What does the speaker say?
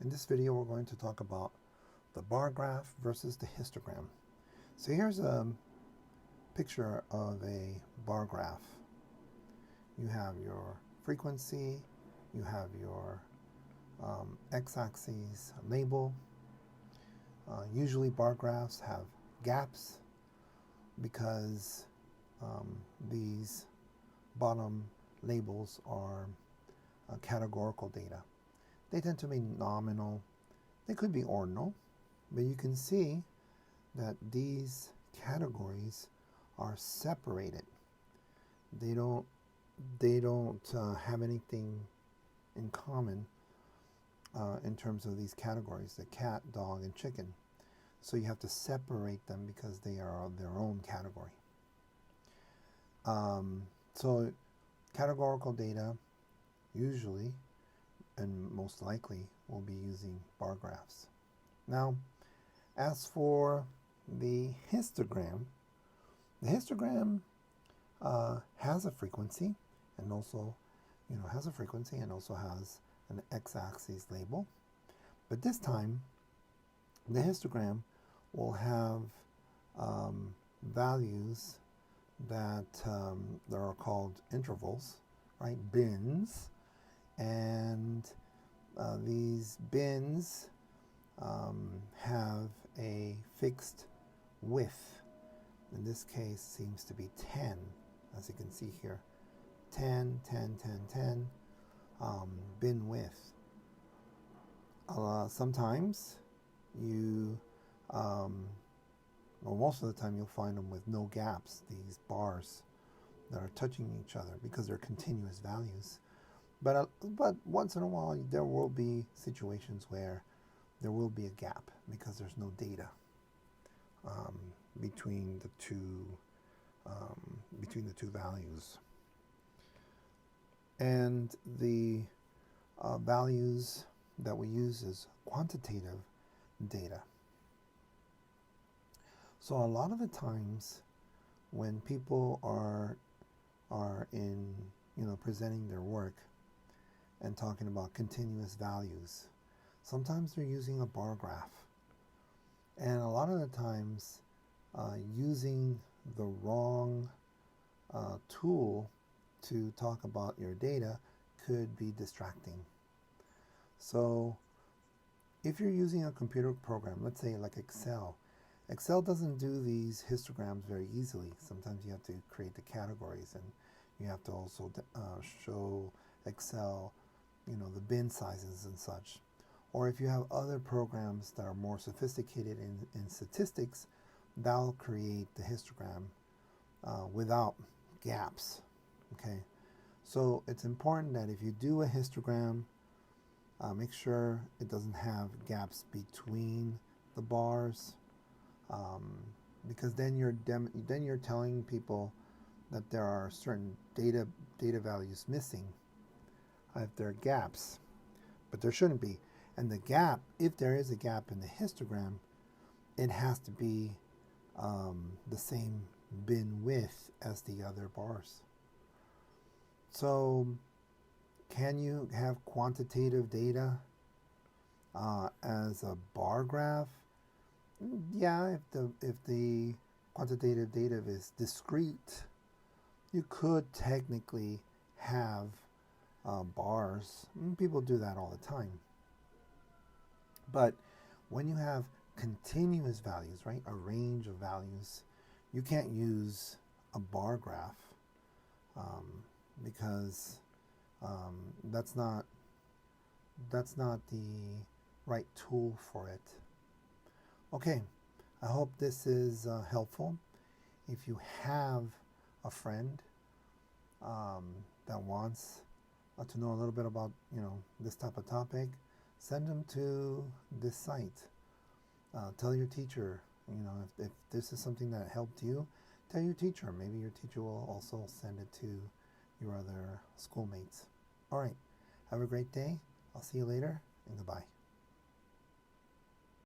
In this video, we're going to talk about the bar graph versus the histogram. So here's a picture of a bar graph. You have your frequency, you have your x-axis label. Usually bar graphs have gaps because these bottom labels are categorical data. They tend to be nominal. They could be ordinal, but you can see that these categories are separated. They don't have anything in common in terms of these categories, the cat, dog, and chicken. So you have to separate them because they are of their own category. So categorical data usually and most likely will be using bar graphs. Now, as for the histogram has a frequency and also has an x-axis label, but this time the histogram will have values that are called intervals, right? Bins, and these bins have a fixed width. In this case, seems to be 10, as you can see here. 10, 10, 10, 10, bin width. Sometimes you, well, most of the time you'll find them with no gaps, these bars that are touching each other because they're continuous values. But once in a while there will be situations where there will be a gap because there's no data between the two values. And the values that we use is quantitative data. So a lot of the times when people are in presenting their work and talking about continuous values, sometimes they're using a bar graph, and a lot of the times using the wrong tool to talk about your data could be distracting. So if you're using a computer program, let's say like Excel doesn't do these histograms very easily. Sometimes you have to create the categories, and you have to also show Excel the bin sizes and such. Or if you have other programs that are more sophisticated in statistics, they'll create the histogram without gaps. Okay, so it's important that if you do a histogram, make sure it doesn't have gaps between the bars, because then you're telling people that there are certain data values missing if there are gaps, but there shouldn't be. And the gap, if there is a gap in the histogram, it has to be the same bin width as the other bars. So can you have quantitative data as a bar graph? Yeah, if the quantitative data is discrete, you could technically have bars. People do that all the time. But when you have continuous values, right, a range of values, you can't use a bar graph because that's not the right tool for it. Okay, I hope this is helpful. If you have a friend that wants to know a little bit about this type of topic, send them to this site. Tell your teacher, if this is something that helped you, tell your teacher. Maybe your teacher will also send it to your other schoolmates. All right, have a great day. I'll see you later, and goodbye.